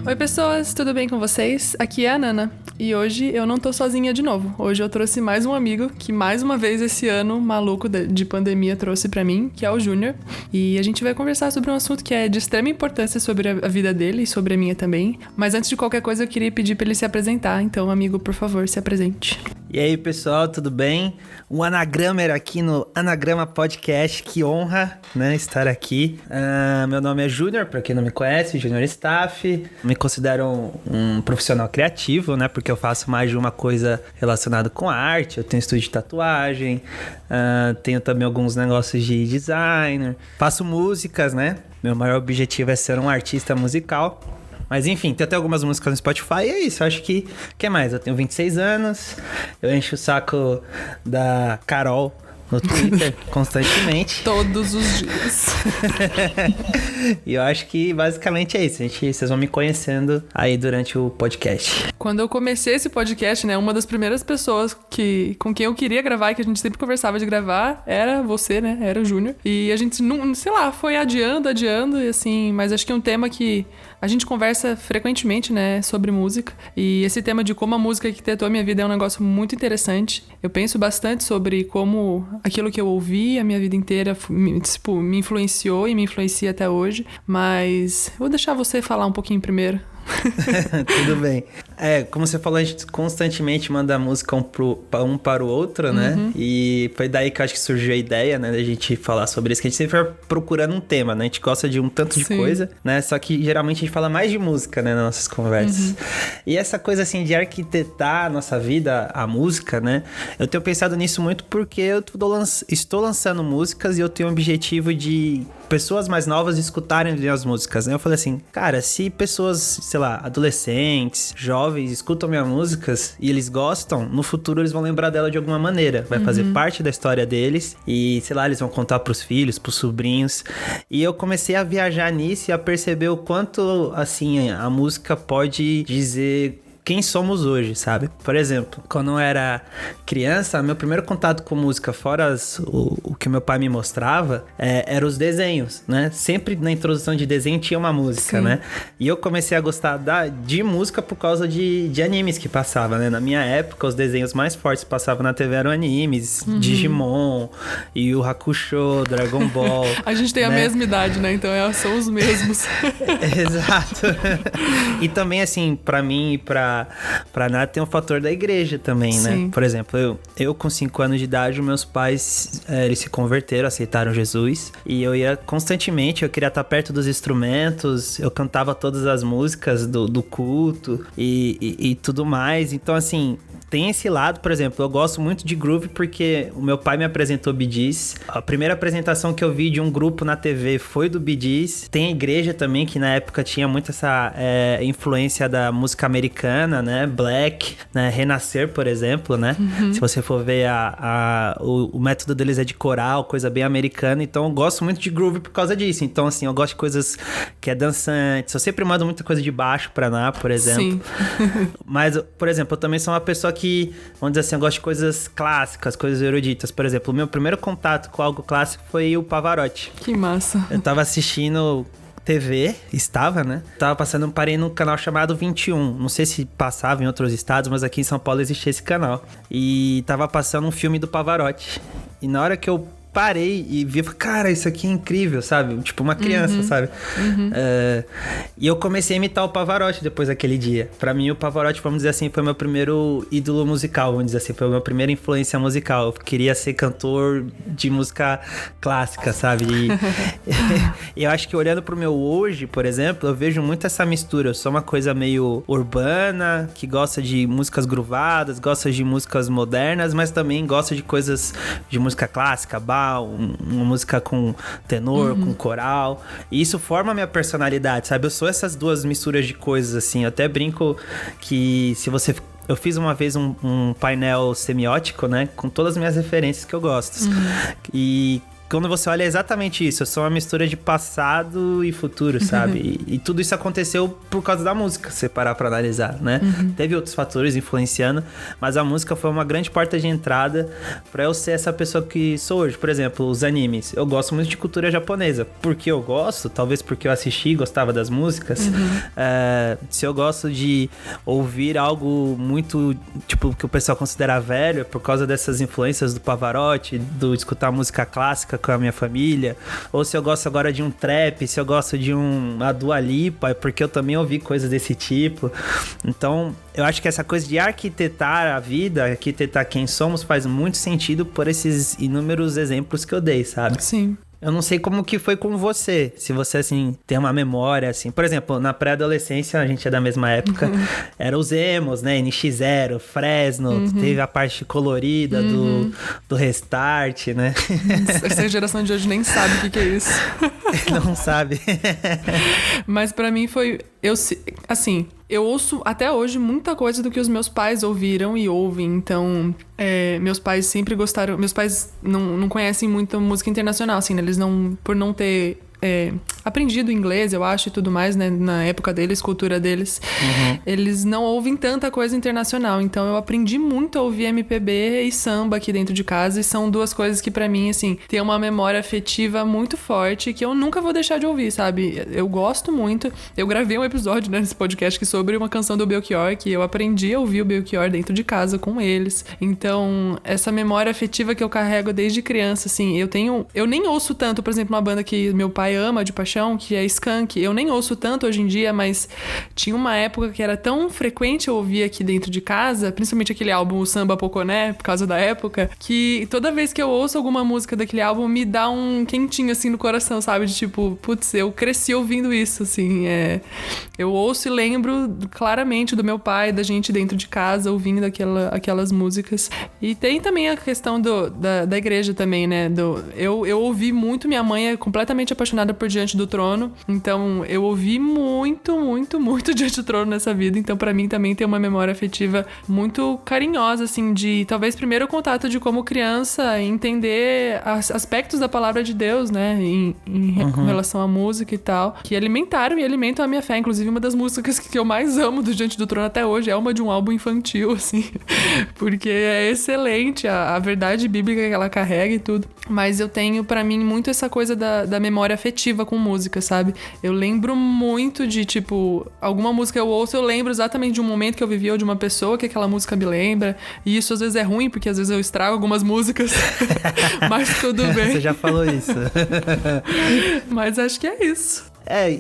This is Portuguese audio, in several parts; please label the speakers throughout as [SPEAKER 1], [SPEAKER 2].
[SPEAKER 1] Oi pessoas, tudo bem com vocês? Aqui é a Nana e hoje eu não tô sozinha de novo. Hoje eu trouxe mais um amigo que mais uma vez esse ano maluco de pandemia trouxe pra mim, que é o Júnior. E a gente vai conversar sobre um assunto que é de extrema importância sobre a vida dele e sobre a minha também. Mas antes de qualquer coisa eu queria pedir pra ele se apresentar. Então, amigo, por favor, se apresente.
[SPEAKER 2] E aí pessoal, tudo bem? Um Anagramer aqui no Anagrama Podcast, que honra, né, estar aqui. Meu nome é Júnior, pra quem não me conhece, Júnior Staff. Me considero um profissional criativo, né, porque eu faço mais de uma coisa relacionada com arte. Eu tenho estúdio de tatuagem, tenho também alguns negócios de designer. Faço músicas, né, meu maior objetivo é ser um artista musical. Mas enfim, tem até algumas músicas no Spotify e é isso, eu acho que mais? Eu tenho 26 anos, eu encho o saco da Carol no Twitter constantemente.
[SPEAKER 1] Todos os dias.
[SPEAKER 2] E eu acho que basicamente é isso, vocês vão me conhecendo aí durante o podcast.
[SPEAKER 1] Quando eu comecei esse podcast, né, uma das primeiras pessoas com quem eu queria gravar e que a gente sempre conversava de gravar era você, né, era o Júnior. E a gente, não, sei lá, foi adiando e assim, mas acho que é um tema que a gente conversa frequentemente, né, sobre música. E esse tema de como a música arquitetou a minha vida é um negócio muito interessante. Eu penso bastante sobre como aquilo que eu ouvi a minha vida inteira, me influenciou e me influencia até hoje. Mas eu vou deixar você falar um pouquinho primeiro.
[SPEAKER 2] Tudo bem. Como você falou, a gente constantemente manda música um para o outro, né?
[SPEAKER 1] Uhum.
[SPEAKER 2] E foi daí que eu acho que surgiu a ideia, né? Da gente falar sobre isso, que a gente sempre vai procurando um tema, né? A gente gosta de um tanto de coisa, né? Só que geralmente a gente fala mais de música, né? Nas nossas conversas. Uhum. E essa coisa, assim, de arquitetar a nossa vida, a música, né? Eu tenho pensado nisso muito porque eu estou lançando músicas e eu tenho o objetivo de pessoas mais novas escutarem as músicas, né? Eu falei assim, cara, se pessoas, sei lá, adolescentes, jovens, escutam minhas músicas e eles gostam, no futuro eles vão lembrar dela de alguma maneira. Vai fazer parte da história deles e, sei lá, eles vão contar pros filhos, pros sobrinhos. E eu comecei a viajar nisso e a perceber o quanto, assim, a música pode dizer quem somos hoje, sabe? Por exemplo, quando eu era criança, meu primeiro contato com música, fora o que meu pai me mostrava, eram os desenhos, né? Sempre na introdução de desenho tinha uma música, né? E eu comecei a gostar de música por causa de animes que passavam, né? Na minha época, os desenhos mais fortes que passavam na TV eram animes, Digimon, Yu Yu Hakusho, Dragon Ball.
[SPEAKER 1] A gente tem, né, a mesma idade, né? Então são os mesmos.
[SPEAKER 2] Exato. E também, assim, pra mim e pra nada tem um fator da igreja também, né? Por exemplo, eu com 5 anos de idade, meus pais, eles se converteram, aceitaram Jesus. E eu ia constantemente, eu queria estar perto dos instrumentos, eu cantava todas as músicas do culto e tudo mais. Então, assim, tem esse lado, por exemplo, eu gosto muito de groove porque o meu pai me apresentou Bee Gees. A primeira apresentação que eu vi de um grupo na TV foi do Bee Gees. Tem a igreja também, que na época tinha muito essa influência da música americana, né? Black, né? Renascer, por exemplo, né? Se você for ver o método deles é de coral, coisa bem americana. Então eu gosto muito de groove por causa disso. Então, assim, eu gosto de coisas que é dançantes. Eu sempre mando muita coisa de baixo pra lá, por exemplo.
[SPEAKER 1] Sim.
[SPEAKER 2] Mas, por exemplo, eu também sou uma pessoa que, vamos dizer assim, eu gosto de coisas clássicas, coisas eruditas. Por exemplo, o meu primeiro contato com algo clássico foi o Pavarotti.
[SPEAKER 1] Que massa.
[SPEAKER 2] Eu tava assistindo TV, parei num canal chamado 21. Não sei se passava em outros estados, mas aqui em São Paulo existia esse canal. E tava passando um filme do Pavarotti. E na hora que eu parei e vi, cara, isso aqui é incrível, sabe? Tipo uma criança, sabe? E eu comecei a imitar o Pavarotti depois daquele dia. Pra mim, o Pavarotti, vamos dizer assim, foi meu primeiro ídolo musical, vamos dizer assim, foi a minha primeira influência musical. Eu queria ser cantor de música clássica, sabe? E eu acho que olhando pro meu hoje, por exemplo, eu vejo muito essa mistura. Eu sou uma coisa meio urbana, que gosta de músicas groovadas, gosta de músicas modernas, mas também gosta de coisas de música clássica, uma música com tenor, com coral. E isso forma a minha personalidade, sabe? Eu sou essas duas misturas de coisas, assim. Eu até brinco que eu fiz uma vez um painel semiótico, né? Com todas as minhas referências que eu gosto. E quando você olha é exatamente isso. Eu sou uma mistura de passado e futuro, sabe? E tudo isso aconteceu por causa da música, se parar pra analisar, né? Teve outros fatores influenciando, mas a música foi uma grande porta de entrada pra eu ser essa pessoa que sou hoje. Por exemplo, os animes. Eu gosto muito de cultura japonesa. Porque eu gosto, talvez porque eu assisti e gostava das músicas. Se eu gosto de ouvir algo muito, tipo, que o pessoal considera velho, é por causa dessas influências do Pavarotti, do escutar música clássica com a minha família. Ou se eu gosto agora de um trap, se eu gosto de uma Dua Lipa, é porque eu também ouvi coisas desse tipo. Então, eu acho que essa coisa de arquitetar a vida, arquitetar quem somos, faz muito sentido por esses inúmeros exemplos que eu dei, sabe?
[SPEAKER 1] Sim.
[SPEAKER 2] Eu não sei como que foi com você, se você, assim, tem uma memória, assim. Por exemplo, na pré-adolescência, a gente é da mesma época, eram os emos, né? NX0, Fresno, teve a parte colorida do Restart, né?
[SPEAKER 1] Essa geração de hoje nem sabe o que é isso.
[SPEAKER 2] Não sabe.
[SPEAKER 1] Mas pra mim foi... Eu ouço até hoje muita coisa do que os meus pais ouviram e ouvem. Então, meus pais sempre gostaram... Meus pais não conhecem muita música internacional, assim, né? Eles não... Por não ter... aprendido inglês, eu acho, e tudo mais, né? Na época deles, cultura deles. Eles não ouvem tanta coisa internacional. Então, eu aprendi muito a ouvir MPB e samba aqui dentro de casa. E são duas coisas que, pra mim, assim, tem uma memória afetiva muito forte que eu nunca vou deixar de ouvir, sabe? Eu gosto muito. Eu gravei um episódio, né, nesse podcast sobre uma canção do Belchior, que eu aprendi a ouvir o Belchior dentro de casa com eles. Então, essa memória afetiva que eu carrego desde criança, assim, eu nem ouço tanto, por exemplo, uma banda que meu pai ama de paixão, que é Skank. Eu nem ouço tanto hoje em dia, mas tinha uma época que era tão frequente eu ouvir aqui dentro de casa, principalmente aquele álbum o Samba Poconé, por causa da época, que toda vez que eu ouço alguma música daquele álbum me dá um quentinho assim no coração, sabe? De tipo, putz, eu cresci ouvindo isso, assim. Eu ouço e lembro claramente do meu pai, da gente dentro de casa ouvindo aquelas músicas. E tem também a questão da igreja também, né? Eu ouvi muito, minha mãe é completamente apaixonada por Diante do Trono, então eu ouvi muito, muito, muito Diante do Trono nessa vida, então pra mim também tem uma memória afetiva muito carinhosa, assim, de talvez primeiro o contato de como criança entender aspectos da palavra de Deus, né, com relação à música e tal, que alimentaram e alimentam a minha fé. Inclusive uma das músicas que eu mais amo do Diante do Trono até hoje é uma de um álbum infantil, assim, porque é excelente a verdade bíblica que ela carrega e tudo, mas eu tenho pra mim muito essa coisa da memória afetiva com música, sabe? Eu lembro muito de, tipo, alguma música eu ouço, eu lembro exatamente de um momento que eu vivi ou de uma pessoa que aquela música me lembra, e isso às vezes é ruim, porque às vezes eu estrago algumas músicas, mas tudo bem.
[SPEAKER 2] Você já falou isso.
[SPEAKER 1] Mas acho que é isso.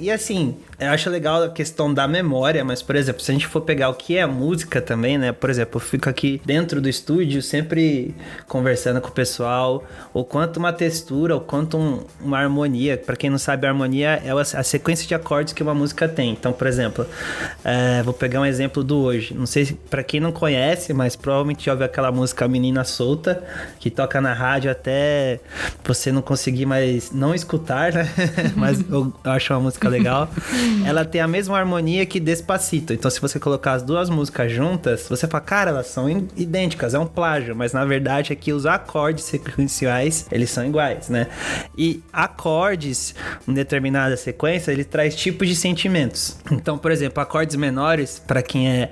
[SPEAKER 2] E assim, eu acho legal a questão da memória, mas, por exemplo, se a gente for pegar o que é música também, né? Por exemplo, eu fico aqui dentro do estúdio sempre conversando com o pessoal, o quanto uma textura, o quanto uma harmonia. Pra quem não sabe, a harmonia é a sequência de acordes que uma música tem. Então, por exemplo, vou pegar um exemplo do Hoje. Não sei se pra quem não conhece, mas provavelmente já ouviu aquela música Menina Solta, que toca na rádio até você não conseguir mais não escutar, né? Mas eu acho uma música legal. Ela tem a mesma harmonia que Despacito. Então, se você colocar as duas músicas juntas, você fala, cara, elas são idênticas, é um plágio. Mas, na verdade, aqui os acordes sequenciais, eles são iguais, né? E acordes, em determinada sequência, ele traz tipos de sentimentos. Então, por exemplo, acordes menores, pra quem é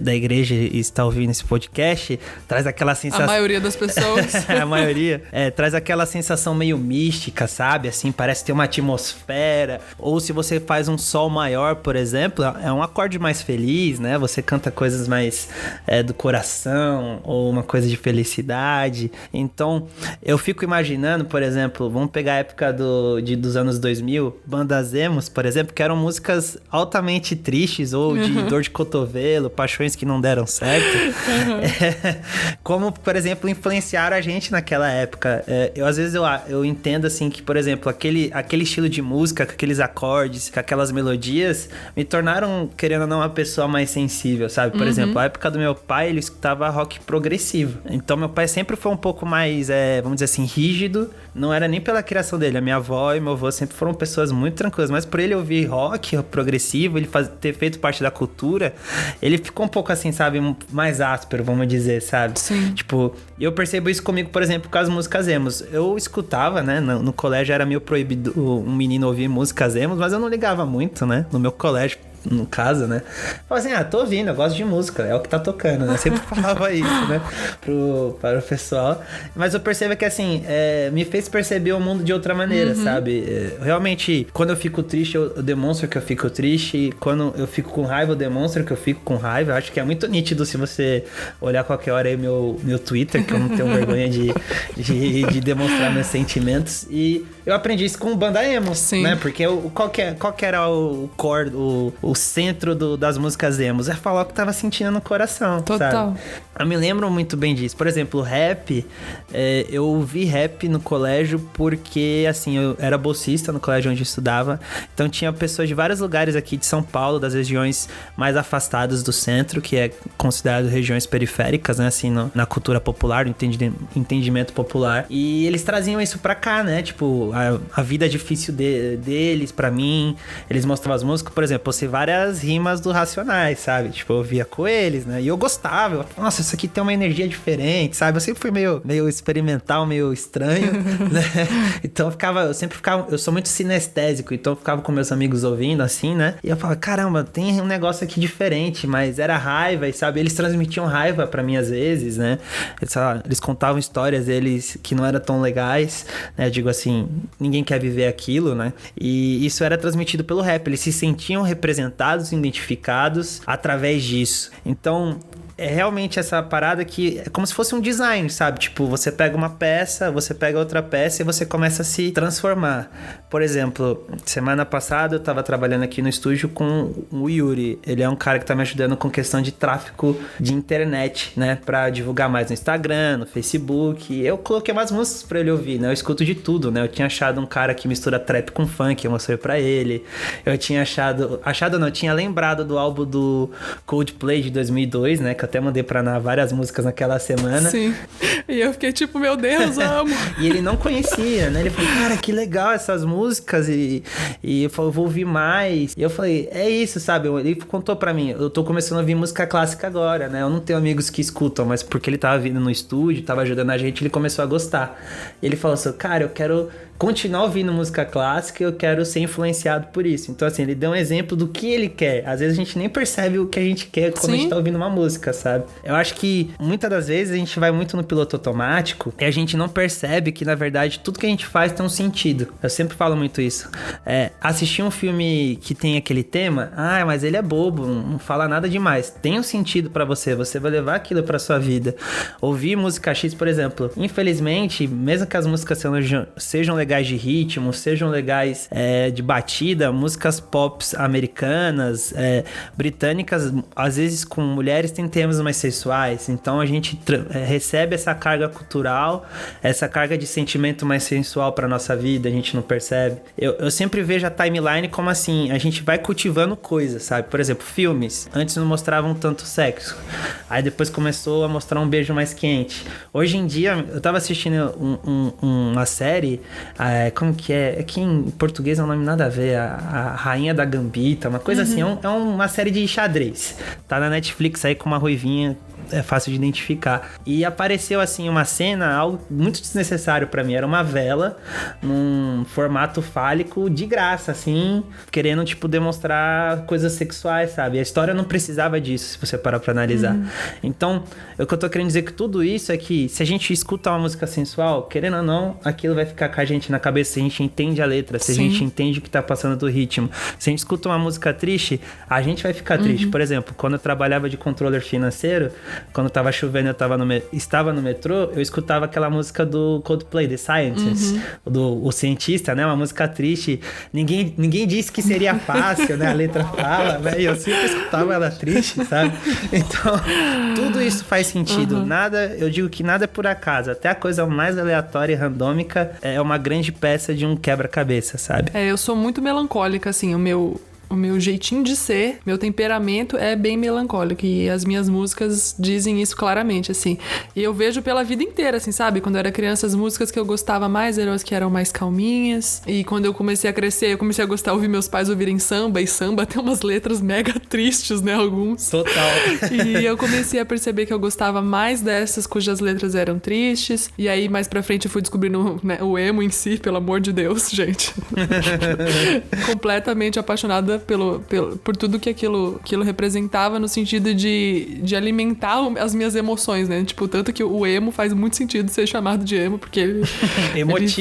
[SPEAKER 2] da igreja e está ouvindo esse podcast, traz aquela sensação...
[SPEAKER 1] A maioria das pessoas.
[SPEAKER 2] A maioria. Traz aquela sensação meio mística, sabe? Assim, parece ter uma atmosfera. Ou se você faz um sol maior, por exemplo, é um acorde mais feliz, né? Você canta coisas mais do coração, ou uma coisa de felicidade. Então, eu fico imaginando, por exemplo, vamos pegar a época dos anos 2000, bandas emos, por exemplo, que eram músicas altamente tristes, ou de dor de cotovelo, paixões que não deram certo. Como, por exemplo, influenciaram a gente naquela época. Às vezes eu entendo, assim, que, por exemplo, aquele estilo de música, com aqueles acordes, com aquelas melodias, me tornaram, querendo ou não, uma pessoa mais sensível, sabe? Por exemplo, a época do meu pai, ele escutava rock progressivo. Então, meu pai sempre foi um pouco mais, vamos dizer assim, rígido. Não era nem pela criação dele. A minha avó e meu avô sempre foram pessoas muito tranquilas. Mas por ele ouvir rock progressivo, ele ter feito parte da cultura, ele ficou um pouco assim, sabe? Mais áspero, vamos dizer, sabe?
[SPEAKER 1] Sim.
[SPEAKER 2] Tipo, eu percebo isso comigo, por exemplo, com as músicas emos. Eu escutava, né? No colégio era meio proibido um menino ouvir músicas emos, mas eu não ligava muito, né? No meu colégio, no caso, né? Falava assim, tô ouvindo, eu gosto de música, é o que tá tocando, né? Eu sempre falava isso, né? Para o pessoal. Mas eu percebo que, assim, me fez perceber o mundo de outra maneira, sabe? Realmente, quando eu fico triste, eu demonstro que eu fico triste. E quando eu fico com raiva, eu demonstro que eu fico com raiva. Eu acho que é muito nítido se você olhar qualquer hora aí meu Twitter, que eu não tenho vergonha de demonstrar meus sentimentos. E eu aprendi isso com banda emo,
[SPEAKER 1] Sim.
[SPEAKER 2] né? Porque qual que era o core, o centro das músicas emos? É falar o que tava sentindo no coração,
[SPEAKER 1] Total.
[SPEAKER 2] sabe? Eu me lembro muito bem disso. Por exemplo, rap, eu ouvi rap no colégio porque, assim, eu era bolsista no colégio onde eu estudava. Então tinha pessoas de vários lugares aqui de São Paulo, das regiões mais afastadas do centro, que é considerado regiões periféricas, né? Assim, na cultura popular, no entendimento popular. E eles traziam isso pra cá, né? Tipo, a vida difícil deles, pra mim. Eles mostravam as músicas, por exemplo, eu sei várias rimas do Racionais, sabe? Tipo, eu via com eles, né? E eu gostava. Eu, nossa, isso aqui tem uma energia diferente, sabe? Eu sempre fui meio experimental, meio estranho, né? Então eu sou muito sinestésico, então eu ficava com meus amigos ouvindo, assim, né? E eu falava, caramba, tem um negócio aqui diferente, mas era raiva, e sabe? Eles transmitiam raiva pra mim às vezes, né? Eles contavam histórias deles que não eram tão legais, né? Eu digo assim, ninguém quer viver aquilo, né? E isso era transmitido pelo rap, eles se sentiam representados, identificados através disso. Então, é realmente essa parada que é como se fosse um design, sabe? Tipo, você pega uma peça, você pega outra peça e você começa a se transformar. Por exemplo, semana passada eu tava trabalhando aqui no estúdio com o Yuri. Ele é um cara que tá me ajudando com questão de tráfego de internet, né? Pra divulgar mais no Instagram, no Facebook. Eu coloquei umas músicas pra ele ouvir, né? Eu escuto de tudo, né? Eu tinha achado um cara que mistura trap com funk, eu mostrei pra ele. Eu tinha tinha lembrado do álbum do Coldplay de 2002, né? Que eu até mandei pra Ana várias músicas naquela semana.
[SPEAKER 1] Sim. E eu fiquei tipo, meu Deus, amo.
[SPEAKER 2] E ele não conhecia, né? Ele falou, cara, que legal essas músicas. E eu falei, vou ouvir mais. E eu falei, é isso, sabe? Ele contou pra mim, eu tô começando a ouvir música clássica agora, né? Eu não tenho amigos que escutam, mas porque ele tava vindo no estúdio, tava ajudando a gente, ele começou a gostar. E ele falou assim, cara, eu quero continuar ouvindo música clássica e eu quero ser influenciado por isso. Então, assim, ele deu um exemplo do que ele quer. Às vezes a gente nem percebe o que a gente quer quando a gente tá ouvindo uma música, sabe? Eu acho que muitas das vezes a gente vai muito no piloto automático e a gente não percebe que, na verdade, tudo que a gente faz tem um sentido. Eu sempre falo muito isso. Assistir um filme que tem aquele tema, mas ele é bobo, não fala nada demais. Tem um sentido pra você vai levar aquilo pra sua vida. Ouvir música X, por exemplo. Infelizmente, mesmo que as músicas sejam legais de ritmo, sejam legais de batida, músicas pop americanas, britânicas, às vezes com mulheres tem temas mais sexuais, então a gente recebe essa carga cultural, essa carga de sentimento mais sensual pra nossa vida, a gente não percebe. Eu sempre vejo a timeline como assim, a gente vai cultivando coisas, sabe? Por exemplo, filmes, antes não mostravam tanto sexo, aí depois começou a mostrar um beijo mais quente. Hoje em dia, eu tava assistindo uma série, como que é? É que em português é um nome nada a ver, a Rainha da Gambita, uma coisa assim, é uma série de xadrez. Tá na Netflix aí com uma ruivinha, é fácil de identificar. E apareceu assim uma cena, algo muito desnecessário pra mim, era uma vela num formato fálico de graça, assim, querendo tipo demonstrar coisas sexuais, sabe? A história não precisava disso, se você parar pra analisar. Então, o que eu tô querendo dizer que tudo isso é que se a gente escuta uma música sensual, querendo ou não, aquilo vai ficar com a gente na cabeça, se a gente entende a letra, se a gente entende o que tá passando do ritmo. Se a gente escuta uma música triste, a gente vai ficar triste. Por exemplo, quando eu trabalhava de controller financeiro, quando tava chovendo eu estava no metrô, eu escutava aquela música do Coldplay, The Scientist, o cientista, né? Uma música triste. Ninguém disse que seria fácil, né? A letra fala, né? E eu sempre escutava ela triste, sabe? Então, tudo isso faz sentido. Eu digo que nada é por acaso. Até a coisa mais aleatória e randômica é uma grande peça de um quebra-cabeça, sabe?
[SPEAKER 1] Eu sou muito melancólica, assim, o meu jeitinho de ser, meu temperamento é bem melancólico e as minhas músicas dizem isso claramente, assim. E eu vejo pela vida inteira, assim, sabe? Quando eu era criança, as músicas que eu gostava mais eram as que eram mais calminhas. E quando eu comecei a crescer, eu comecei a gostar de ouvir meus pais ouvirem samba. E samba tem umas letras mega tristes, né? Alguns.
[SPEAKER 2] Total.
[SPEAKER 1] E eu comecei a perceber que eu gostava mais dessas cujas letras eram tristes. E aí, mais pra frente, eu fui descobrindo, né, o emo em si, pelo amor de Deus, gente. Completamente apaixonada por tudo que aquilo representava no sentido de alimentar as minhas emoções, né? Tipo, tanto que o emo faz muito sentido ser chamado de emo, porque ele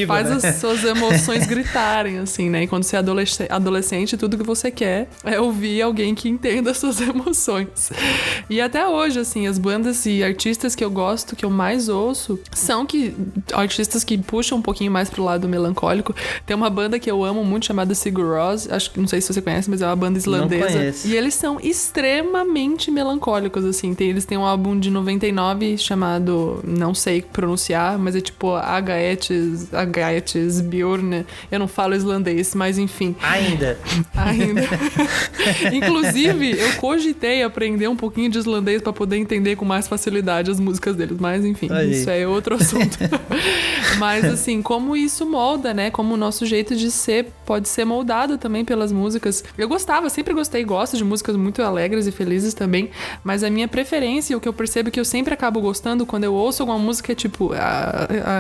[SPEAKER 1] faz, né, as suas emoções gritarem, assim, né? E quando você é adolescente, tudo que você quer é ouvir alguém que entenda as suas emoções. E até hoje, assim, as bandas e artistas que eu gosto, que eu mais ouço, são artistas que puxam um pouquinho mais pro lado melancólico. Tem uma banda que eu amo muito chamada Sigur Rós, não sei se você conhece, mas é uma banda islandesa.
[SPEAKER 2] Não conheço.
[SPEAKER 1] E eles são extremamente melancólicos, assim. Eles têm um álbum de 99 chamado, não sei pronunciar, mas é tipo Agaetes Bjorn. Eu não falo islandês, mas enfim.
[SPEAKER 2] Ainda.
[SPEAKER 1] Inclusive, eu cogitei aprender um pouquinho de islandês pra poder entender com mais facilidade as músicas deles. Mas enfim, isso é outro assunto. Mas assim, como isso molda, né? Como o nosso jeito de ser pode ser moldado também pelas músicas. Eu sempre gostei, gosto de músicas muito alegres e felizes também, mas a minha preferência, o que eu percebo que eu sempre acabo gostando quando eu ouço alguma música é tipo,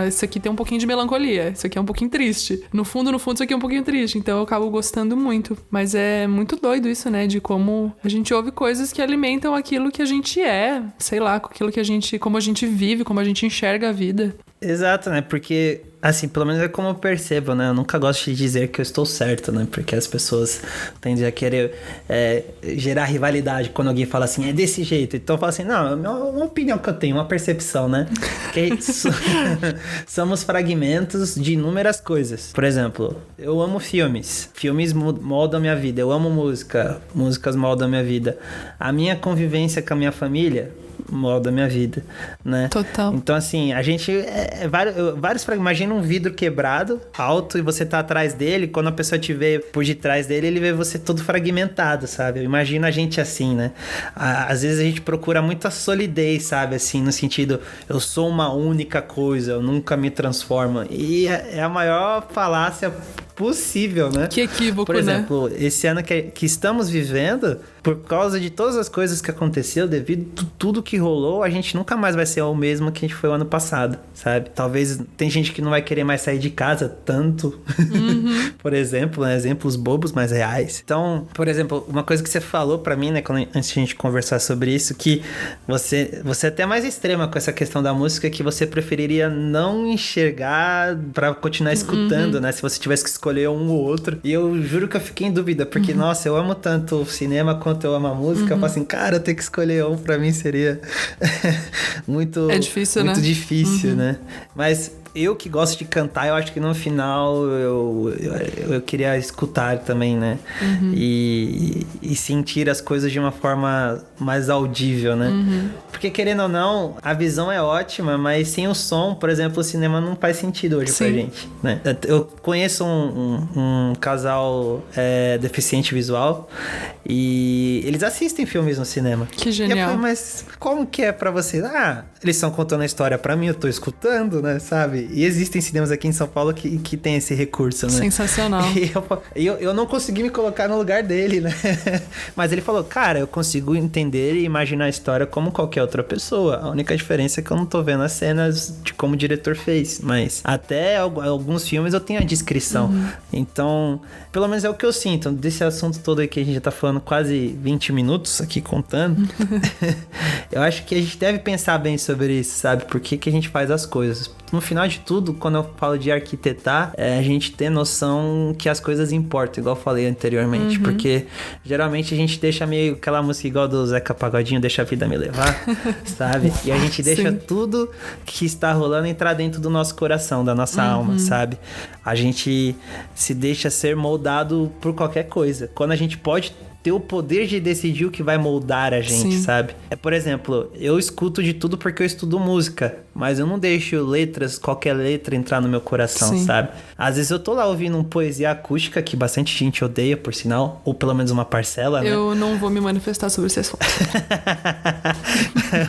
[SPEAKER 1] isso aqui tem um pouquinho de melancolia, isso aqui é um pouquinho triste. No fundo, isso aqui é um pouquinho triste, então eu acabo gostando muito. Mas é muito doido isso, né, de como a gente ouve coisas que alimentam aquilo que a gente é, sei lá, como a gente vive, como a gente enxerga a vida.
[SPEAKER 2] Exato, né? Porque, assim, pelo menos é como eu percebo, né? Eu nunca gosto de dizer que eu estou certo, né? Porque as pessoas tendem a querer gerar rivalidade quando alguém fala assim, é desse jeito. Então eu falo assim, não, é uma opinião que eu tenho, uma percepção, né? Que somos fragmentos de inúmeras coisas. Por exemplo, eu amo filmes. Filmes moldam a minha vida. Eu amo música. Músicas moldam a minha vida. A minha convivência com a minha família molda a minha vida, né?
[SPEAKER 1] Total.
[SPEAKER 2] Então, assim, a gente... vários fragmentos. Imagina um vidro quebrado, alto, e você tá atrás dele. Quando a pessoa te vê por detrás dele, ele vê você todo fragmentado, sabe? Imagina a gente assim, né? Às vezes a gente procura muita solidez, sabe? Assim, no sentido, eu sou uma única coisa, eu nunca me transformo. E é a maior falácia possível, né?
[SPEAKER 1] Que equívoco,
[SPEAKER 2] por exemplo, né? Esse ano que estamos vivendo, por causa de todas as coisas que aconteceram, devido a tudo que rolou, a gente nunca mais vai ser o mesmo que a gente foi o ano passado, sabe? Talvez tem gente que não vai querer mais sair de casa tanto, por exemplo, né? Exemplos bobos, mas reais. Então, por exemplo, uma coisa que você falou pra mim, né, antes de a gente conversar sobre isso, que você é até mais extrema com essa questão da música, que você preferiria não enxergar pra continuar escutando, né? Se você tivesse que escolher um ou outro. E eu juro que eu fiquei em dúvida, porque, nossa, eu amo tanto o cinema quanto eu amo a música. Eu falo assim, cara, eu ter que escolher um pra mim seria muito
[SPEAKER 1] difícil,
[SPEAKER 2] muito
[SPEAKER 1] né?
[SPEAKER 2] Difícil, né? Mas eu que gosto de cantar, eu acho que no final eu queria escutar também, né? E sentir as coisas de uma forma mais audível, né? Porque, querendo ou não, a visão é ótima, mas sem o som, por exemplo, o cinema não faz sentido hoje pra gente, né? Eu conheço um casal deficiente visual e eles assistem filmes no cinema.
[SPEAKER 1] Que genial.
[SPEAKER 2] E eu falei, mas como que é pra vocês? Eles estão contando a história pra mim, eu tô escutando, né, sabe? E existem cinemas aqui em São Paulo que tem esse recurso, né?
[SPEAKER 1] Sensacional.
[SPEAKER 2] E eu não consegui me colocar no lugar dele, né? Mas ele falou, cara, eu consigo entender e imaginar a história como qualquer outra pessoa. A única diferença é que eu não tô vendo as cenas de como o diretor fez. Mas até alguns filmes eu tenho a descrição. Então, pelo menos é o que eu sinto. Desse assunto todo aí que a gente já tá falando quase 20 minutos aqui contando. Eu acho que a gente deve pensar bem sobre isso, sabe? Por que a gente faz as coisas. No final de tudo, quando eu falo de arquitetar, a gente ter noção que as coisas importam, igual eu falei anteriormente. Porque geralmente a gente deixa meio aquela música igual do Zeca Pagodinho, deixa a vida me levar, sabe? E a gente deixa tudo que está rolando entrar dentro do nosso coração, da nossa alma, sabe? A gente se deixa ser moldado por qualquer coisa. Quando a gente pode ter o poder de decidir o que vai moldar a gente, sabe? Por exemplo, eu escuto de tudo porque eu estudo música, mas eu não deixo qualquer letra entrar no meu coração, sabe? Às vezes eu tô lá ouvindo uma poesia acústica, que bastante gente odeia, por sinal, ou pelo menos uma parcela, né?
[SPEAKER 1] Eu não vou me manifestar sobre esse assunto.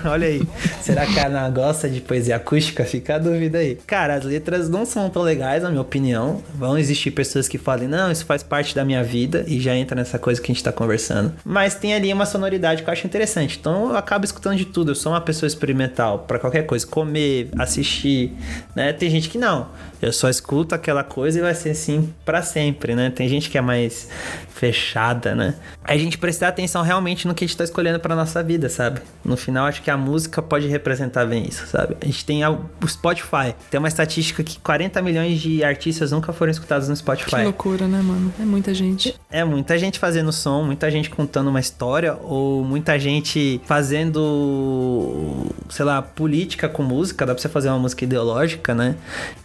[SPEAKER 2] Olha aí, será que a Ana gosta de poesia acústica? Fica a dúvida aí. Cara, as letras não são tão legais, na minha opinião. Vão existir pessoas que falem, não, isso faz parte da minha vida, e já entra nessa coisa que a gente tá conversando. Mas tem ali uma sonoridade que eu acho interessante. Então eu acabo escutando de tudo. Eu sou uma pessoa experimental pra qualquer coisa. Comer, assistir, né? Tem gente que não. Eu só escuto aquela coisa e vai ser assim pra sempre, né? Tem gente que é mais fechada, né? A gente prestar atenção realmente no que a gente tá escolhendo pra nossa vida, sabe? No final, acho que a música pode representar bem isso, sabe? A gente tem o Spotify. Tem uma estatística que 40 milhões de artistas nunca foram escutados no Spotify.
[SPEAKER 1] Que loucura, né, mano? É muita gente.
[SPEAKER 2] É muita gente fazendo som, muita gente contando uma história, ou muita gente fazendo, sei lá, política com música. Dá pra você fazer uma música ideológica, né?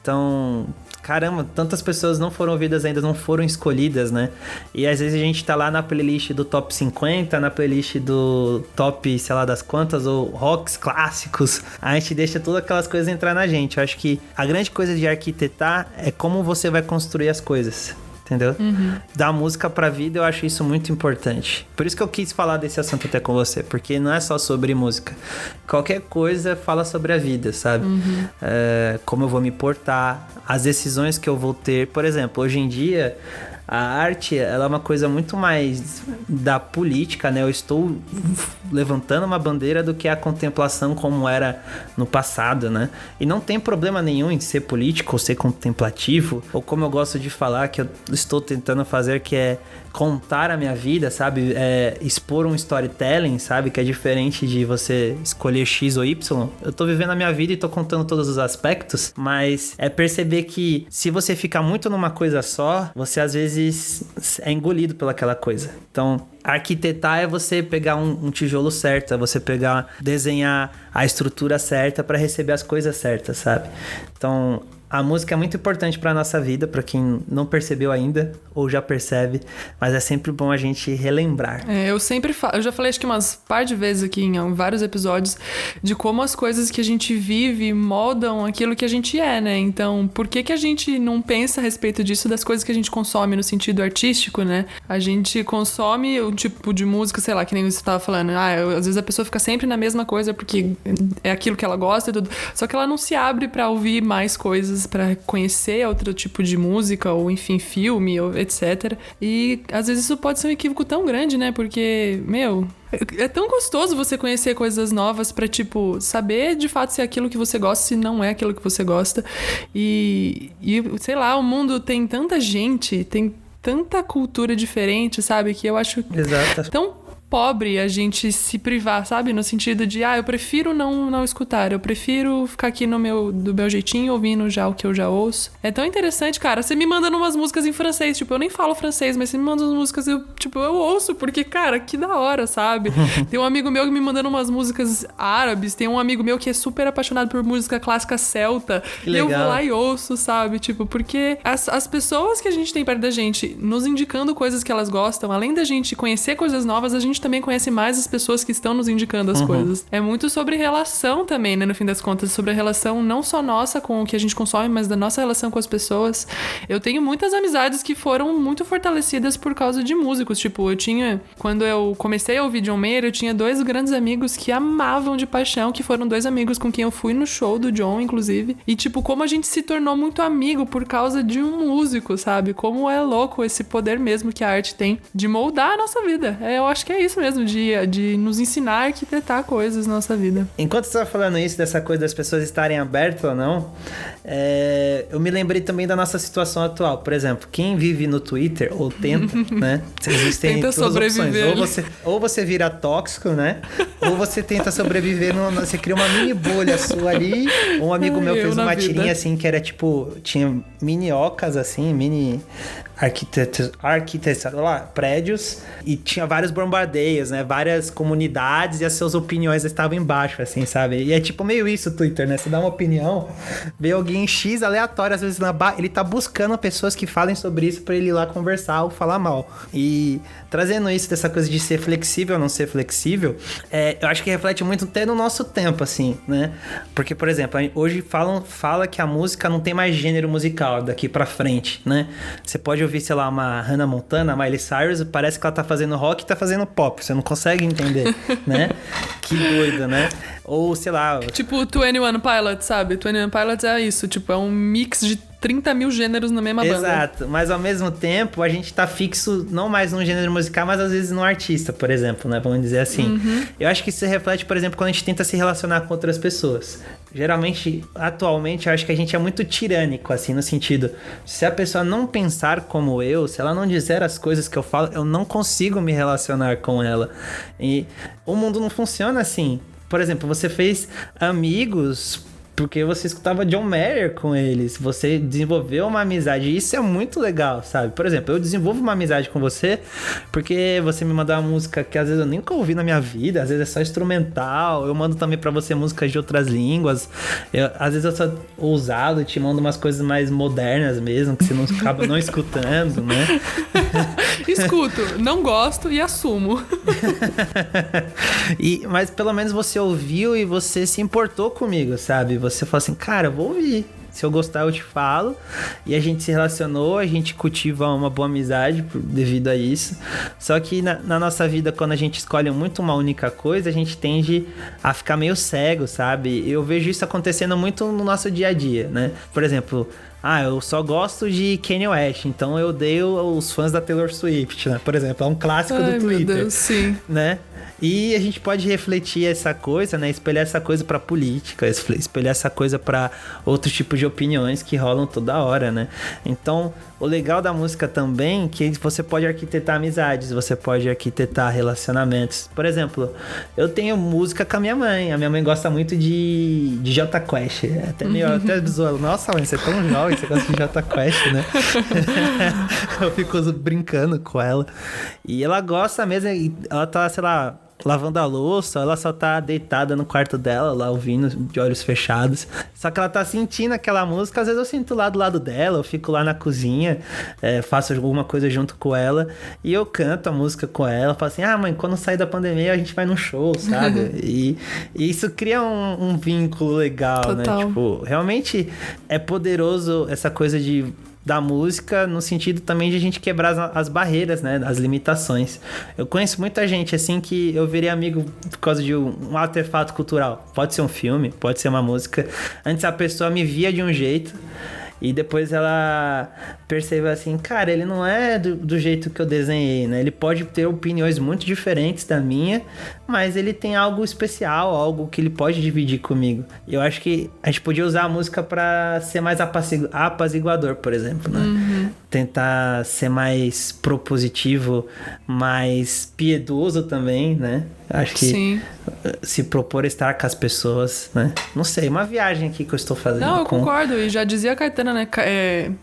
[SPEAKER 2] Então, caramba, tantas pessoas não foram ouvidas ainda, não foram escolhidas, né? E às vezes a gente tá lá na playlist do top 50, na playlist do top, sei lá das quantas, ou rocks clássicos. A gente deixa todas aquelas coisas entrar na gente. Eu acho que a grande coisa de arquitetar é como você vai construir as coisas. Entendeu? Dar música pra vida, eu acho isso muito importante. Por isso que eu quis falar desse assunto até com você, porque não é só sobre música. Qualquer coisa fala sobre a vida, sabe? Como eu vou me portar, as decisões que eu vou ter. Por exemplo, hoje em dia, a arte, ela é uma coisa muito mais da política, né? Eu estou levantando uma bandeira do que a contemplação como era no passado, né? E não tem problema nenhum em ser político ou ser contemplativo, ou como eu gosto de falar, que eu estou tentando fazer, que é contar a minha vida, sabe? Expor um storytelling, sabe? Que é diferente de você escolher X ou Y. Eu tô vivendo a minha vida e tô contando todos os aspectos, mas é perceber que se você ficar muito numa coisa só, você às vezes é engolido pelaquela coisa. Então, arquitetar é você pegar um tijolo certo, é você desenhar a estrutura certa para receber as coisas certas, sabe? Então, a música é muito importante para nossa vida, para quem não percebeu ainda ou já percebe, mas é sempre bom a gente relembrar.
[SPEAKER 1] Eu já falei acho que umas par de vezes aqui em vários episódios de como as coisas que a gente vive moldam aquilo que a gente é, né? Então, por que a gente não pensa a respeito disso, das coisas que a gente consome no sentido artístico, né? A gente consome um tipo de música, sei lá, que nem você estava falando. Às vezes a pessoa fica sempre na mesma coisa porque é aquilo que ela gosta e tudo. Só que ela não se abre para ouvir mais coisas, para conhecer outro tipo de música, ou enfim, filme, ou etc. E às vezes isso pode ser um equívoco tão grande, né? Porque, é tão gostoso você conhecer coisas novas pra, tipo, saber de fato se é aquilo que você gosta, se não é aquilo que você gosta. E sei lá, o mundo tem tanta gente, tem tanta cultura diferente, sabe? Que eu acho tão pobre a gente se privar, sabe? No sentido de, eu prefiro não escutar, eu prefiro ficar aqui do meu jeitinho, ouvindo já o que eu já ouço. É tão interessante, cara, você me manda umas músicas em francês, tipo, eu nem falo francês, mas você me manda umas músicas, eu ouço, porque, cara, que da hora, sabe? Tem um amigo meu que me mandando umas músicas árabes, tem um amigo meu que é super apaixonado por música clássica celta, e eu vou lá e ouço, sabe? Tipo, porque as pessoas que a gente tem perto da gente nos indicando coisas que elas gostam, além da gente conhecer coisas novas, a gente também conhece mais as pessoas que estão nos indicando as coisas. É muito sobre relação também, né, no fim das contas, sobre a relação não só nossa com o que a gente consome, mas da nossa relação com as pessoas. Eu tenho muitas amizades que foram muito fortalecidas por causa de músicos, tipo, quando eu comecei a ouvir John Mayer, eu tinha 2 grandes amigos que amavam de paixão, que foram 2 amigos com quem eu fui no show do John, inclusive, e tipo, como a gente se tornou muito amigo por causa de um músico, sabe? Como é louco esse poder mesmo que a arte tem de moldar a nossa vida. Eu acho que é isso mesmo, de nos ensinar a arquitetar coisas na nossa vida.
[SPEAKER 2] Enquanto você estava falando isso, dessa coisa das pessoas estarem abertas ou não, eu me lembrei também da nossa situação atual. Por exemplo, quem vive no Twitter, ou tenta, né? Existem
[SPEAKER 1] tenta sobreviver.
[SPEAKER 2] Ou você vira tóxico, né? Ou você tenta sobreviver, você cria uma mini bolha sua ali. Um amigo meu fez uma tirinha assim, que era tipo, tinha mini ocas assim, mini prédios e tinha vários bombardeios, né? Várias comunidades e as suas opiniões estavam embaixo, assim, sabe? E é tipo meio isso o Twitter, né? Você dá uma opinião, vê alguém X aleatório, às vezes ele tá buscando pessoas que falem sobre isso pra ele ir lá conversar ou falar mal. E trazendo isso dessa coisa de ser flexível ou não ser flexível, eu acho que reflete muito até no nosso tempo, assim, né? Porque, por exemplo, hoje fala que a música não tem mais gênero musical daqui pra frente, né? Você pode ouvir, sei lá, uma Hannah Montana, Miley Cyrus, parece que ela tá fazendo rock e tá fazendo pop, você não consegue entender, né? Que doido, né? Ou, sei lá...
[SPEAKER 1] Tipo 21 Pilots, sabe? 21 Pilots é isso, tipo, é um mix de 30 mil gêneros na mesma banda.
[SPEAKER 2] Exato, mas ao mesmo tempo a gente tá fixo não mais num gênero musical, mas às vezes num artista, por exemplo, né? Vamos dizer assim. Eu acho que isso reflete, por exemplo, quando a gente tenta se relacionar com outras pessoas. Geralmente, atualmente, eu acho que a gente é muito tirânico, assim, no sentido, se a pessoa não pensar como eu, se ela não dizer as coisas que eu falo, eu não consigo me relacionar com ela. E o mundo não funciona assim. Por exemplo, você fez amigos porque você escutava John Mayer com eles, você desenvolveu uma amizade, e isso é muito legal, sabe? Por exemplo, eu desenvolvo uma amizade com você porque você me manda uma música que às vezes eu nunca ouvi na minha vida, às vezes é só instrumental, eu mando também pra você músicas de outras línguas, às vezes eu sou ousado, te mando umas coisas mais modernas mesmo, que você não acaba não escutando, né?
[SPEAKER 1] Escuto, não gosto e assumo.
[SPEAKER 2] Mas pelo menos você ouviu e você se importou comigo, sabe? Você falou assim, cara, eu vou ouvir. Se eu gostar, eu te falo. E a gente se relacionou, a gente cultiva uma boa amizade devido a isso. Só que na nossa vida, quando a gente escolhe muito uma única coisa, a gente tende a ficar meio cego, sabe? Eu vejo isso acontecendo muito no nosso dia a dia, né? Por exemplo... eu só gosto de Kanye West, então eu odeio os fãs da Taylor Swift, né? Por exemplo, é um clássico do Twitter.
[SPEAKER 1] Meu Deus, sim.
[SPEAKER 2] Né? E a gente pode refletir essa coisa, né? Espelhar essa coisa pra política, espelhar essa coisa pra outros tipos de opiniões que rolam toda hora, né? Então, o legal da música também é que você pode arquitetar amizades, você pode arquitetar relacionamentos. Por exemplo, eu tenho música com a minha mãe. A minha mãe gosta muito de Jota Quest. Até zoando. Nossa, mãe, você é tão jovem, você gosta de Jota Quest, né? Eu fico brincando com ela. E ela gosta mesmo, ela tá, sei lá, lavando a louça, ela só tá deitada no quarto dela, lá ouvindo, de olhos fechados. Só que ela tá sentindo aquela música, às vezes eu sinto lá do lado dela, eu fico lá na cozinha, faço alguma coisa junto com ela, e eu canto a música com ela, falo assim, mãe, quando sair da pandemia a gente vai num show, sabe? e isso cria um vínculo legal,
[SPEAKER 1] total,
[SPEAKER 2] né? Tipo, realmente é poderoso essa coisa da música, no sentido também de a gente quebrar as barreiras, né? As limitações. Eu conheço muita gente, assim, que eu virei amigo por causa de um artefato cultural. Pode ser um filme, pode ser uma música. Antes a pessoa me via de um jeito e depois ela percebeu assim, cara, ele não é do jeito que eu desenhei, né? Ele pode ter opiniões muito diferentes da minha, mas ele tem algo especial, algo que ele pode dividir comigo. E eu acho que a gente podia usar a música pra ser mais apaziguador, por exemplo, né? Tentar ser mais propositivo, mais piedoso também, né? Acho que
[SPEAKER 1] sim,
[SPEAKER 2] se propor estar com as pessoas, né? Não sei, uma viagem aqui que eu estou fazendo.
[SPEAKER 1] Não, eu concordo. E já dizia a Caetana, né?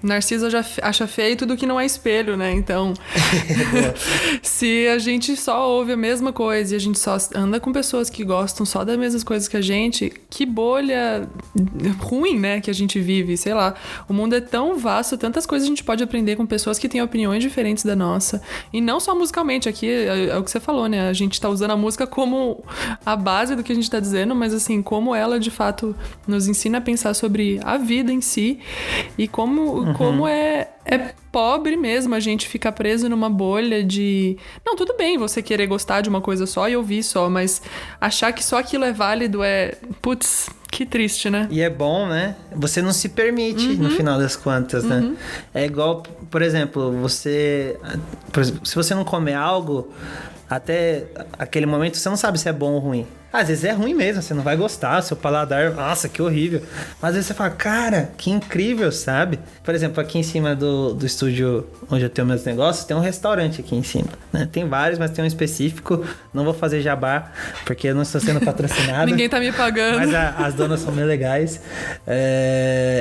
[SPEAKER 1] Narcisa já acha feio tudo que não é espelho, né? Então, se a gente só ouve a mesma coisa e a gente só anda com pessoas que gostam só das mesmas coisas que a gente, que bolha ruim, né? Que a gente vive, sei lá. O mundo é tão vasto, tantas coisas a gente pode aprender com pessoas que têm opiniões diferentes da nossa. E não só musicalmente, aqui é o que você falou, né? A gente tá usando a música como a base do que a gente tá dizendo, mas assim, como ela de fato nos ensina a pensar sobre a vida em si e como é pobre mesmo a gente ficar preso numa bolha de... Não, tudo bem você querer gostar de uma coisa só e ouvir só, mas achar que só aquilo é válido Putz, que triste, né?
[SPEAKER 2] E é bom, né? Você não se permite, no final das contas, né? É igual, por exemplo, se você não comer algo, até aquele momento você não sabe se é bom ou ruim. Às vezes é ruim mesmo, você não vai gostar, seu paladar, nossa, que horrível. Mas às vezes você fala, cara, que incrível, sabe? Por exemplo, aqui em cima do estúdio onde eu tenho meus negócios, tem um restaurante aqui em cima, né? Tem vários, mas tem um específico, não vou fazer jabá, porque eu não estou sendo patrocinado.
[SPEAKER 1] Ninguém tá me pagando.
[SPEAKER 2] Mas as donas são bem legais.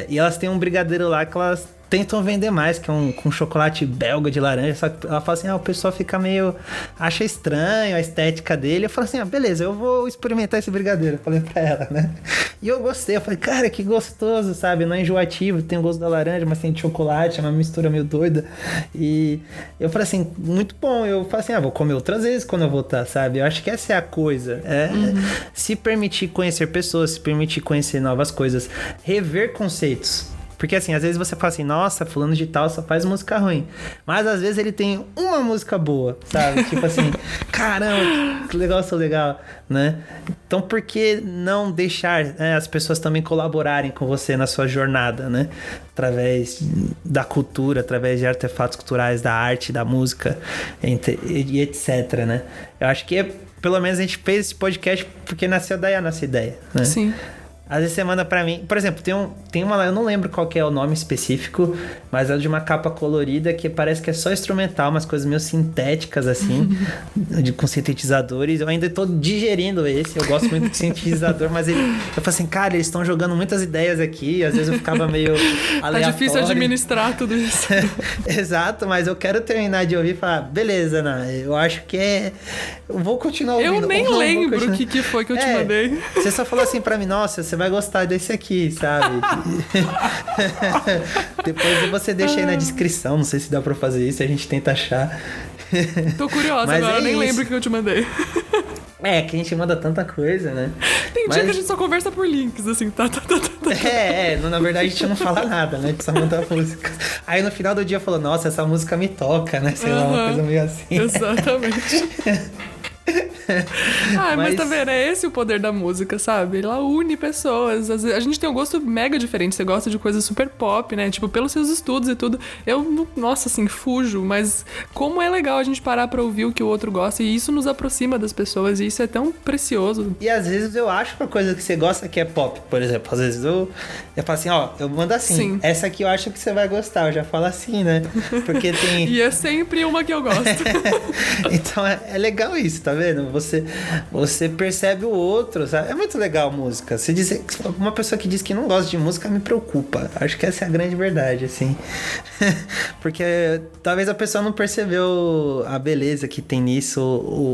[SPEAKER 2] E elas têm um brigadeiro lá que elas tentam vender mais, que é com chocolate belga de laranja, só que ela fala assim, o pessoal fica meio... acha estranho a estética dele. Eu falo assim, beleza, eu vou experimentar esse brigadeiro. Eu falei pra ela, né? E eu gostei, eu falei, cara, que gostoso, sabe? Não é enjoativo, tem o gosto da laranja, mas tem de chocolate, é uma mistura meio doida. E eu falei assim, muito bom. Eu falei assim, vou comer outras vezes quando eu voltar, sabe? Eu acho que essa é a coisa. Se permitir conhecer pessoas, se permitir conhecer novas coisas, rever conceitos. Porque assim, às vezes você fala assim, nossa, fulano de tal só faz música ruim. Mas às vezes ele tem uma música boa, sabe? Tipo assim, caramba, que legal, sou legal, né? Então por que não deixar, né, as pessoas também colaborarem com você na sua jornada, né? Através da cultura, através de artefatos culturais, da arte, da música, e etc, né? Eu acho que pelo menos a gente fez esse podcast porque nasceu daí a nossa ideia, né?
[SPEAKER 1] Sim.
[SPEAKER 2] Às vezes você manda pra mim... Por exemplo, tem uma lá, eu não lembro qual que é o nome específico, mas é de uma capa colorida que parece que é só instrumental, umas coisas meio sintéticas, assim, com sintetizadores. Eu ainda tô digerindo esse, eu gosto muito de sintetizador, mas eu falo assim, cara, eles estão jogando muitas ideias aqui, às vezes eu ficava meio aleatório.
[SPEAKER 1] Tá difícil administrar tudo isso.
[SPEAKER 2] Exato, mas eu quero terminar de ouvir e falar, beleza, Ana, eu acho que eu vou continuar ouvindo.
[SPEAKER 1] Eu nem lembro o que foi que eu te mandei.
[SPEAKER 2] Você só falou assim pra mim, nossa, você vai gostar desse aqui, sabe? Depois você deixa aí na descrição, não sei se dá pra fazer isso, a gente tenta achar.
[SPEAKER 1] Tô curiosa, mas agora eu nem lembro o que eu te mandei.
[SPEAKER 2] Que a gente manda tanta coisa, né?
[SPEAKER 1] Tem dia que a gente só conversa por links, assim, tá.
[SPEAKER 2] Na verdade a gente não fala nada, né? A gente só manda música. Aí no final do dia falou, nossa, essa música me toca, né? Sei lá, uma coisa meio assim.
[SPEAKER 1] Exatamente. Mas tá vendo? É esse o poder da música, sabe? Ela une pessoas. A gente tem um gosto mega diferente. Você gosta de coisas super pop, né? Tipo, pelos seus estudos e tudo. Eu, nossa, assim, fujo. Mas como é legal a gente parar pra ouvir o que o outro gosta. E isso nos aproxima das pessoas. E isso é tão precioso.
[SPEAKER 2] E às vezes eu acho uma coisa que você gosta que é pop, por exemplo. Às vezes eu falo assim, eu mando assim.
[SPEAKER 1] Sim.
[SPEAKER 2] Essa aqui eu acho que você vai gostar. Eu já falo assim, né? Porque tem...
[SPEAKER 1] E é sempre uma que eu gosto.
[SPEAKER 2] Então é legal isso, tá vendo? Você percebe o outro, sabe? É muito legal a música. Você diz, uma pessoa que diz que não gosta de música me preocupa. Acho que essa é a grande verdade, assim. Porque talvez a pessoa não percebeu a beleza que tem nisso,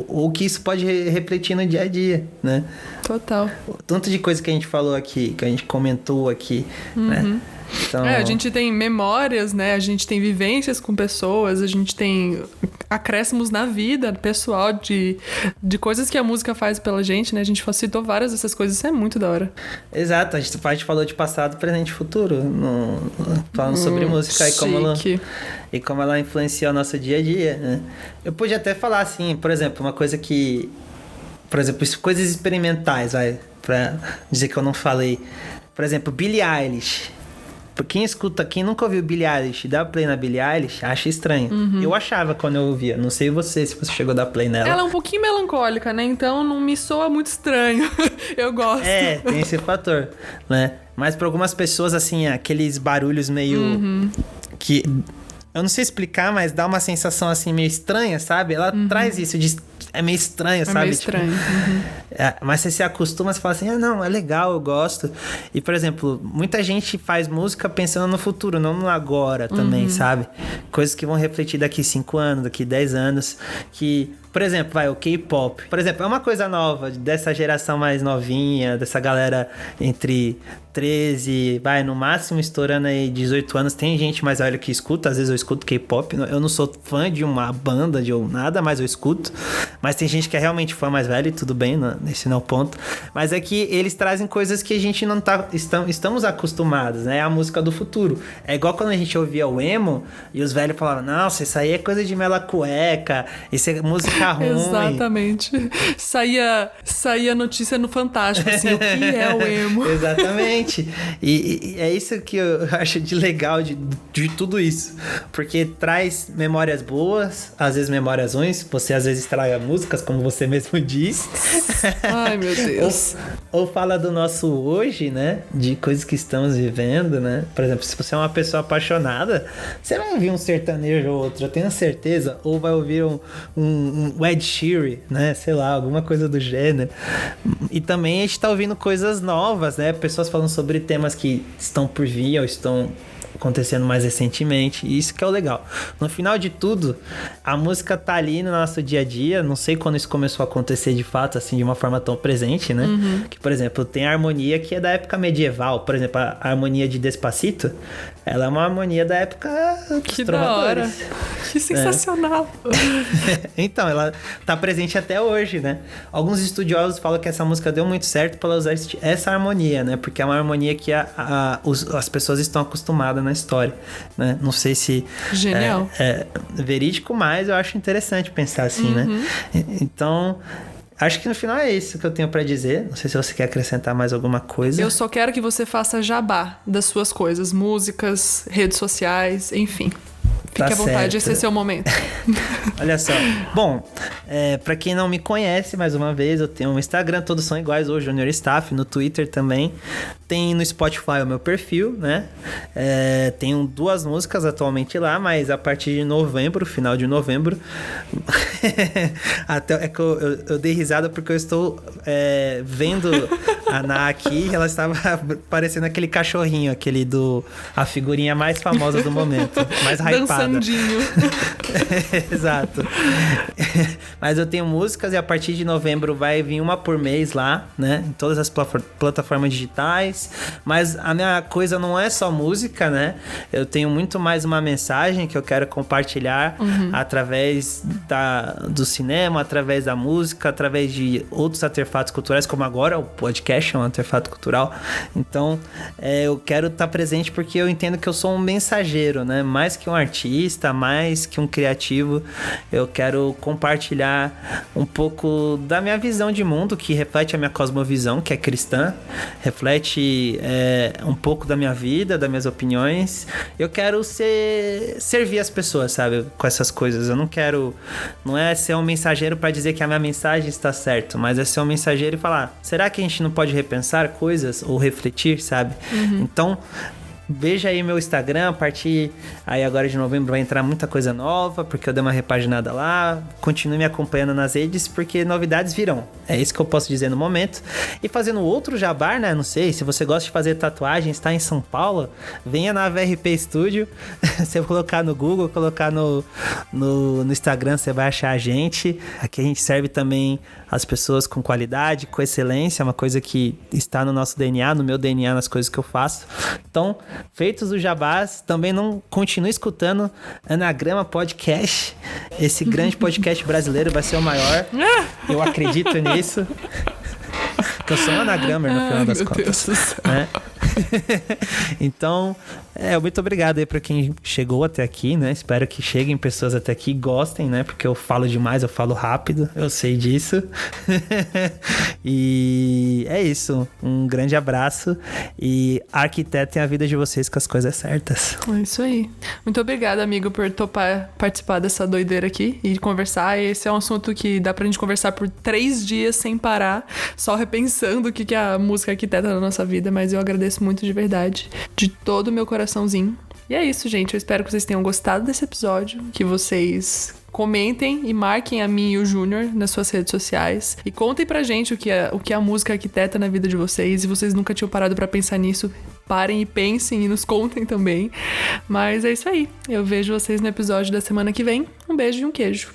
[SPEAKER 2] ou que isso pode refletir no dia a dia, né?
[SPEAKER 1] Total.
[SPEAKER 2] Tanto de coisa que a gente falou aqui, que a gente comentou aqui, né? Então...
[SPEAKER 1] a gente tem memórias, né? A gente tem vivências com pessoas, a gente tem acréscimos na vida pessoal de coisas que a música faz pela gente, né? A gente citou várias dessas coisas, isso é muito da hora.
[SPEAKER 2] Exato, a gente falou de passado, presente e futuro, falando sobre música e como ela influencia o nosso dia a dia, né? Eu podia até falar assim, por exemplo, uma coisa que... Por exemplo, coisas experimentais, pra dizer que eu não falei. Por exemplo, Billie Eilish. Quem nunca ouviu Billie Eilish, dá play na Billie Eilish, acha estranho. Eu achava quando eu ouvia. Não sei se você chegou a dar play nela.
[SPEAKER 1] Ela é um pouquinho melancólica, né? Então não me soa muito estranho. Eu gosto.
[SPEAKER 2] Tem esse fator, né? Mas para algumas pessoas, assim, aqueles barulhos meio... que... Eu não sei explicar, mas dá uma sensação, assim, meio estranha, sabe? Ela traz isso de... É meio estranho, sabe?
[SPEAKER 1] Meio estranho.
[SPEAKER 2] Mas você se acostuma, você fala assim, não, é legal, eu gosto. E, por exemplo, muita gente faz música pensando no futuro, não no agora também, sabe? Coisas que vão refletir daqui 5 anos, daqui 10 anos, que... Por exemplo, o K-pop. Por exemplo, é uma coisa nova, dessa geração mais novinha, dessa galera entre 13, no máximo estourando aí 18 anos. Tem gente mais velha que escuta, às vezes eu escuto K-pop. Eu não sou fã de uma banda, de nada, mas eu escuto. Mas tem gente que é realmente fã mais velha e tudo bem, esse não é o ponto. Mas é que eles trazem coisas que a gente não estamos acostumados, né? É a música do futuro. É igual quando a gente ouvia o emo e os velhos falavam, nossa, isso aí é coisa de mela cueca, isso é música ruim.
[SPEAKER 1] Exatamente. Saía notícia no Fantástico, assim, o que é o emo?
[SPEAKER 2] Exatamente. E é isso que eu acho de legal de tudo isso. Porque traz memórias boas, às vezes memórias ruins. Você às vezes estraga músicas, como você mesmo diz.
[SPEAKER 1] Ai, meu Deus.
[SPEAKER 2] Ou fala do nosso hoje, né? De coisas que estamos vivendo, né? Por exemplo, se você é uma pessoa apaixonada, você vai ouvir um sertanejo ou outro, eu tenho certeza. Ou vai ouvir um Ed Sheeran, né? Sei lá, alguma coisa do gênero. E também a gente tá ouvindo coisas novas, né? Pessoas falando sobre temas que estão por vir ou estão acontecendo mais recentemente. E isso que é o legal. No final de tudo, a música tá ali no nosso dia a dia. Não sei quando isso começou a acontecer de fato, assim, de uma forma tão presente, né? Que, por exemplo, tem a harmonia que é da época medieval. Por exemplo, a harmonia de Despacito, ela é uma harmonia da época dos
[SPEAKER 1] Que
[SPEAKER 2] trovadores.
[SPEAKER 1] da hora. Que sensacional.
[SPEAKER 2] Então, ela tá presente até hoje, né? Alguns estudiosos falam que essa música deu muito certo para usar essa harmonia, né? Porque é uma harmonia que as pessoas estão acostumadas na história, né? Não sei se
[SPEAKER 1] Genial.
[SPEAKER 2] é verídico, mas eu acho interessante pensar assim, né? Então, acho que no final é isso que eu tenho pra dizer. Não sei se você quer acrescentar mais alguma coisa.
[SPEAKER 1] Eu só quero que você faça jabá das suas coisas, músicas, redes sociais, enfim. Fique à vontade, esse é seu momento.
[SPEAKER 2] Olha só. Bom, pra quem não me conhece, mais uma vez, eu tenho um Instagram, todos são iguais, o Junior Staff, no Twitter também. Tem no Spotify o meu perfil, né? Tenho 2 músicas atualmente lá, mas a partir de novembro, final de novembro... Até que eu dei risada porque eu estou vendo a Ná aqui, ela estava parecendo aquele cachorrinho, a figurinha mais famosa do momento, mais hypada.
[SPEAKER 1] Dançandinho.
[SPEAKER 2] Exato. Mas eu tenho músicas e a partir de novembro vai vir uma por mês lá, né? Em todas as plataformas digitais. Mas a minha coisa não é só música, né? Eu tenho muito mais uma mensagem que eu quero compartilhar através do cinema, através da música, através de outros artefatos culturais, como agora o podcast é um artefato cultural. Então, eu quero estar presente porque eu entendo que eu sou um mensageiro, né? Mais que um artista, mais que um criativo, eu quero compartilhar um pouco da minha visão de mundo, que reflete a minha cosmovisão, que é cristã, reflete um pouco da minha vida, das minhas opiniões. Eu quero servir as pessoas, sabe? Com essas coisas. Eu não é ser um mensageiro para dizer que a minha mensagem está certa, mas é ser um mensageiro e falar, será que a gente não pode repensar coisas ou refletir, sabe? Então, veja aí meu Instagram, a partir aí agora de novembro vai entrar muita coisa nova, porque eu dei uma repaginada lá. Continue me acompanhando nas redes, porque novidades virão. É isso que eu posso dizer no momento. E fazendo outro jabá, né? Não sei, se você gosta de fazer tatuagem, está em São Paulo, venha na VRP Studio. Você colocar no Google, colocar no Instagram, você vai achar a gente. Aqui a gente serve também as pessoas com qualidade, com excelência, uma coisa que está no nosso DNA, no meu DNA, nas coisas que eu faço. Então, feitos os jabás, também não continue escutando Anagrama Podcast. Esse grande podcast brasileiro vai ser o maior. Eu acredito nisso. Porque eu sou um anagrammer no final das contas. Deus do céu. Né? Então, muito obrigado aí pra quem chegou até aqui, né? Espero que cheguem pessoas até aqui e gostem, né? Porque eu falo demais, eu falo rápido, eu sei disso. E é isso. Um grande abraço e arquitetem a vida de vocês com as coisas certas.
[SPEAKER 1] É isso aí. Muito obrigada, amigo, por topar participar dessa doideira aqui e conversar. Esse é um assunto que dá pra gente conversar por 3 dias sem parar, só repensando o que é a música arquiteta na nossa vida, mas eu agradeço muito de verdade, de todo o meu coraçãozinho. E é isso, gente. Eu espero que vocês tenham gostado desse episódio, que vocês comentem e marquem a mim e o Júnior nas suas redes sociais e contem pra gente o que é a música arquiteta na vida de vocês. E vocês nunca tinham parado pra pensar nisso, parem e pensem e nos contem também. Mas é isso aí. Eu vejo vocês no episódio da semana que vem. Um beijo e um queijo.